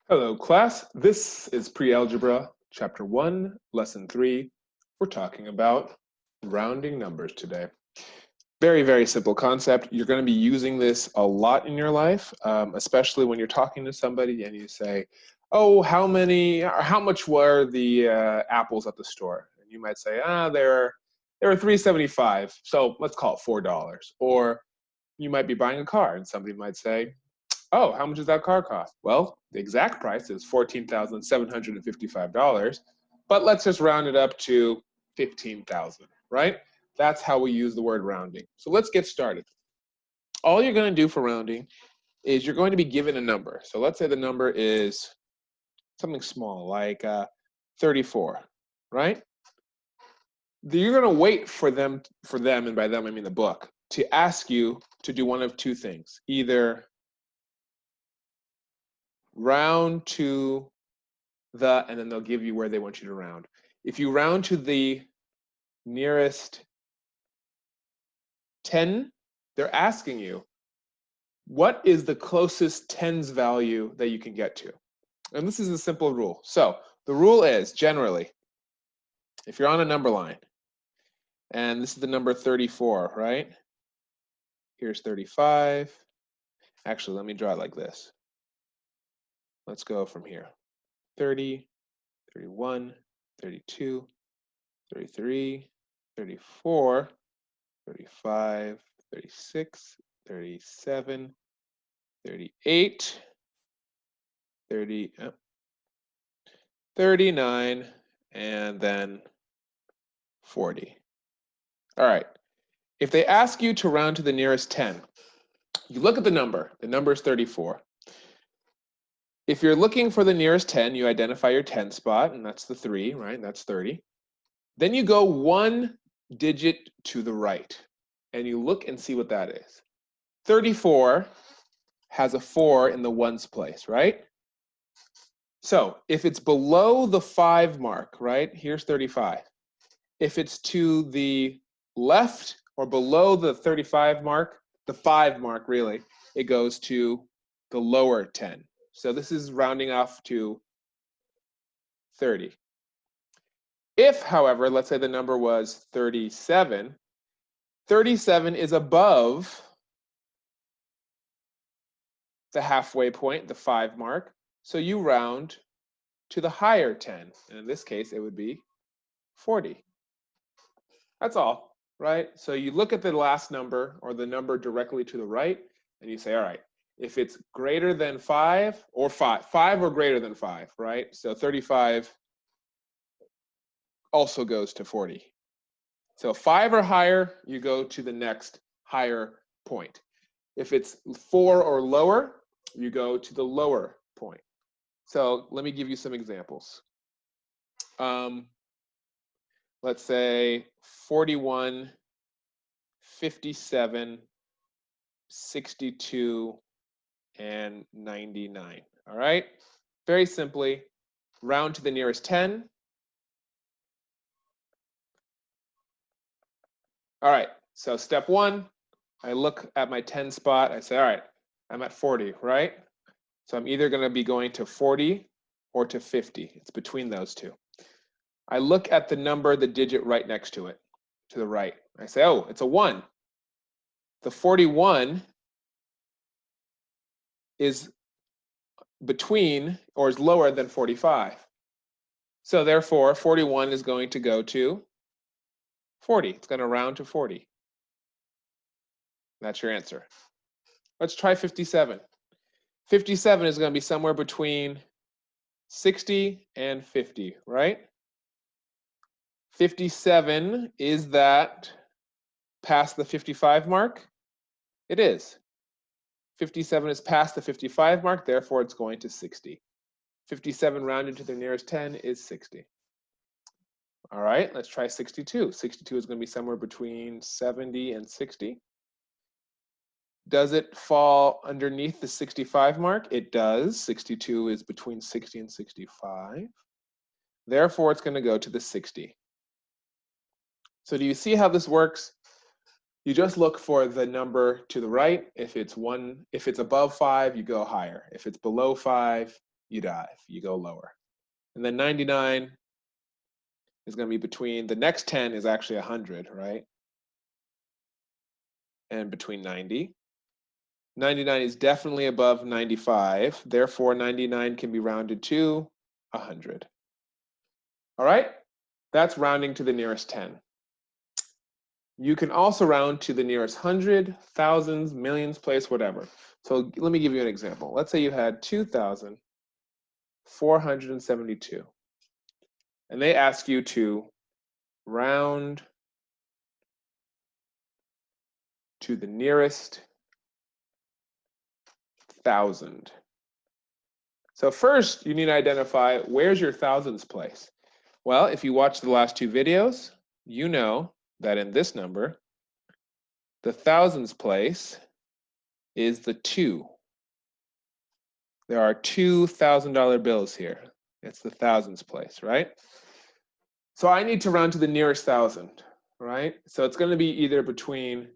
Hello, class. This is Pre-Algebra, Chapter 1, Lesson 3. We're talking about rounding numbers today. Very, very simple concept. You're going to be using this a lot in your life, especially when you're talking to somebody and you say, oh, how much were the apples at the store? And you might say, they were $3.75, so let's call it $4. Or you might be buying a car and somebody might say, oh, how much does that car cost? Well, the exact price is $14,755, but let's just round it up to 15,000, right? That's how we use the word rounding. So let's get started. All you're going to do for rounding is you're going to be given a number. So let's say the number is something small, like 34, right? You're going to wait for them, and by them I mean the book, to ask you to do one of two things. Either round to and then they'll give you where they want you to round. If you round to the nearest 10, they're asking you, what is the closest tens value that you can get to? And this is a simple rule. So the rule is, generally, if you're on a number line, and this is the number 34, right? Here's 35. Actually, let me draw it like this. Let's go from here. 30, 31, 32, 33, 34, 35, 36, 37, 38, 30, 39, and then 40. All right. If they ask you to round to the nearest 10, you look at the number. The number is 34. If you're looking for the nearest 10, you identify your 10 spot, and that's the 3, right? That's 30. Then you go one digit to the right, and you look and see what that is. 34 has a 4 in the ones place, right? So if it's below the 5 mark, right? Here's 35. If it's to the left or below the 35 mark, the 5 mark really, it goes to the lower 10. So this is rounding off to 30. If, however, let's say the number was 37, 37 is above the halfway point, the 5 mark. So you round to the higher 10. And in this case, it would be 40. That's all, right? So you look at the last number or the number directly to the right, and you say, all right, if it's greater than 5 or 5 or greater than 5, right? So 35 also goes to 40. So 5 or higher, you go to the next higher point. If it's 4 or lower, you go to the lower point. So let me give you some examples. Let's say 41, 57, 62, and 99. All right? Very simply, round to the nearest 10. All right, so step 1, I look at my 10 spot. I say, all right, I'm at 40, right? So I'm either going to be going to 40 or to 50. It's between those two. I look at the number, the digit right next to it, to the right. I say, oh, it's a 1. The 41 is between or is lower than 45. So therefore, 41 is going to go to 40. It's going to round to 40. That's your answer. Let's try 57. 57 is going to be somewhere between 60 and 50, right? 57, is that past the 55 mark? It is. 57 is past the 55 mark, therefore it's going to 60. 57 rounded to the nearest 10 is 60. All right, let's try 62. 62 is going to be somewhere between 70 and 60. Does it fall underneath the 65 mark? It does. 62 is between 60 and 65. Therefore, it's going to go to the 60. So do you see how this works? You just look for the number to the right. If it's above 5, you go higher. If it's below 5, you dive, you go lower. And then 99 is going to be between, the next 10 is actually 100, right? And between 90. 99 is definitely above 95. Therefore, 99 can be rounded to 100. All right? That's rounding to the nearest 10. You can also round to the nearest 100, thousands, millions, place, whatever. So let me give you an example. Let's say you had 2,472. And they ask you to round to the nearest 1,000. So first, you need to identify where's your thousands place. Well, if you watch the last two videos, you know that in this number, the thousands place is the 2. There are $2,000 bills here. It's the thousands place, right? So I need to round to the nearest 1,000, right? So it's going to be either between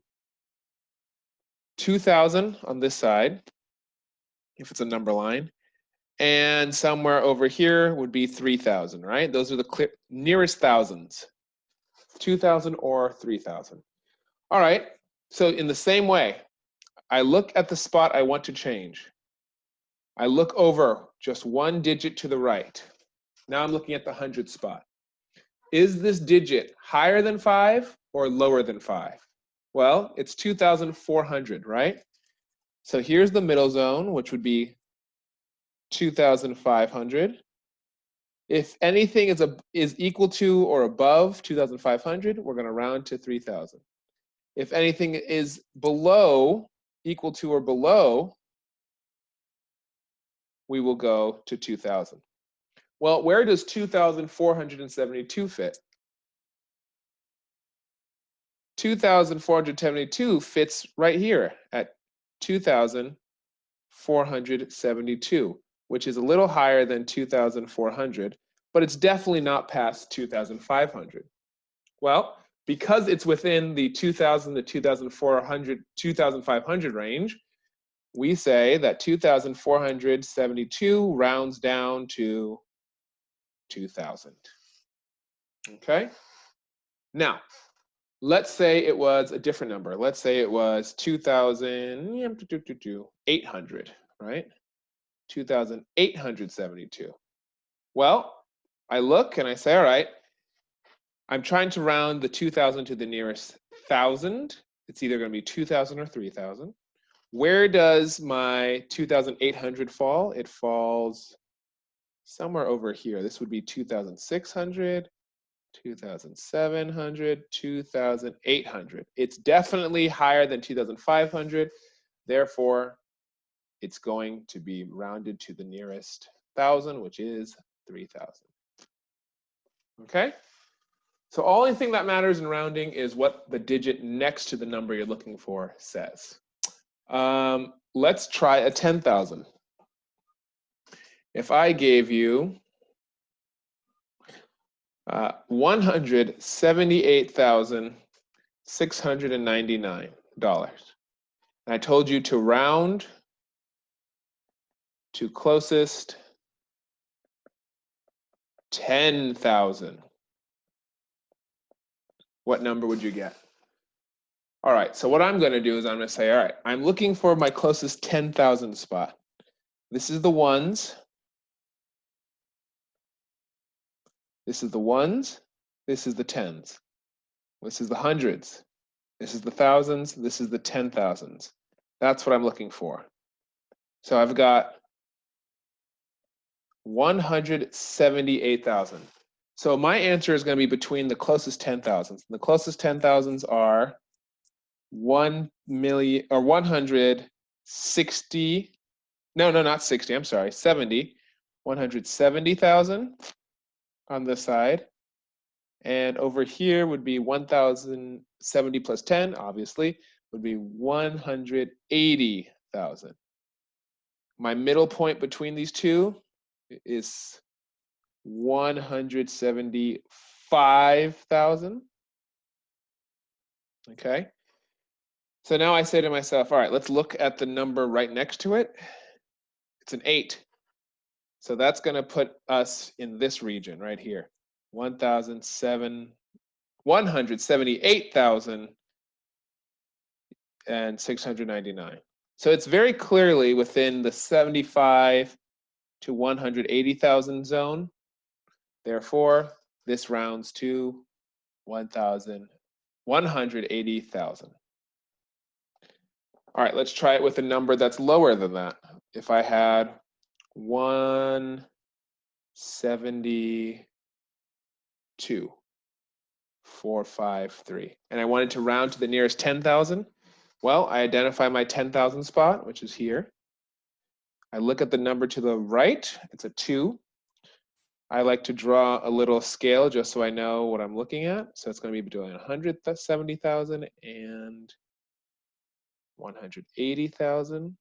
2,000 on this side, if it's a number line, and somewhere over here would be 3,000, right? Those are the nearest thousands, 2,000 or 3,000. All right, so in the same way, I look at the spot I want to change. I look over just one digit to the right. Now I'm looking at the 100 spot. Is this digit higher than 5 or lower than 5? Well, it's 2,400, right? So here's the middle zone, which would be 2,500. If anything is equal to or above 2,500, we're going to round to 3,000. If anything is equal to or below, we will go to 2,000. Well, where does 2,472 fit? 2,472 fits right here at 2,472, which is a little higher than 2,400, but it's definitely not past 2,500. Well, because it's within the 2,000 to 2,400, 2,500 range, we say that 2,472 rounds down to 2,000. Okay? Now, let's say it was a different number. Let's say it was 2,800, right? 2,872. Well, I look and I say, all right, I'm trying to round the 2,000 to the nearest 1,000. It's either going to be 2,000 or 3,000. Where does my 2,800 fall? It falls somewhere over here. This would be 2,600, 2,700, 2,800. It's definitely higher than 2,500. Therefore, it's going to be rounded to the nearest 1,000, which is 3,000. Okay? So only thing that matters in rounding is what the digit next to the number you're looking for says. Let's try a 10,000. If I gave you $178,699, and I told you to round to closest 10,000, what number would you get? All right, so what I'm going to do is I'm going to say, all right, I'm looking for my closest 10,000 spot. This is the ones. This is the ones. This is the tens. This is the hundreds. This is the thousands. This is the 10,000s. That's what I'm looking for. So I've got 178,000. So my answer is going to be between the closest 10,000s. The closest 10,000s are 1 million or 160. No, not 60. I'm sorry, 70. 170,000 on this side. And over here would be 1,070 plus 10, obviously, would be 180,000. My middle point between these two is 175,000. Okay. So now I say to myself, all right, let's look at the number right next to it. It's an 8. So that's going to put us in this region right here, 178,699. So it's very clearly within the 75 to 180,000 zone. Therefore, this rounds to 180,000. All right, let's try it with a number that's lower than that. If I had 172,453, and I wanted to round to the nearest 10,000, well, I identify my 10,000 spot, which is here. I look at the number to the right, it's a 2. I like to draw a little scale just so I know what I'm looking at. So it's going to be between 170,000 and 180,000.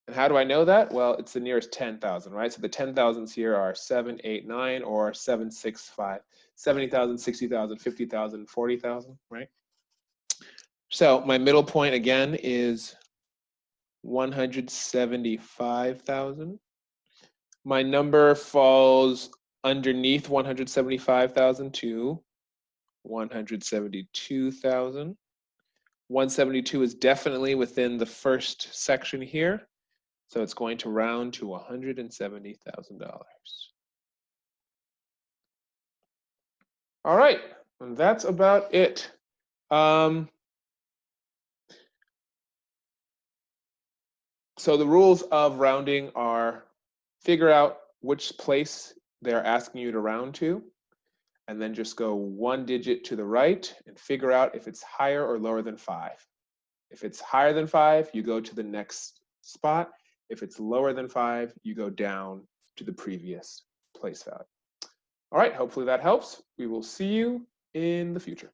And how do I know that? Well, it's the nearest 10,000, right? So the 10,000s here are 7, 8, 9, or 7, 6, 5, 70,000, 60,000, 50,000, 40,000, right? So my middle point again is 175,000. My number falls underneath 175,000 to 172,000. 172 is definitely within the first section here, so it's going to round to $170,000. All right, and that's about it. So the rules of rounding are: figure out which place they're asking you to round to, and then just go one digit to the right and figure out if it's higher or lower than 5. If it's higher than 5, you go to the next spot. If it's lower than 5, you go down to the previous place value. All right, hopefully that helps. We will see you in the future.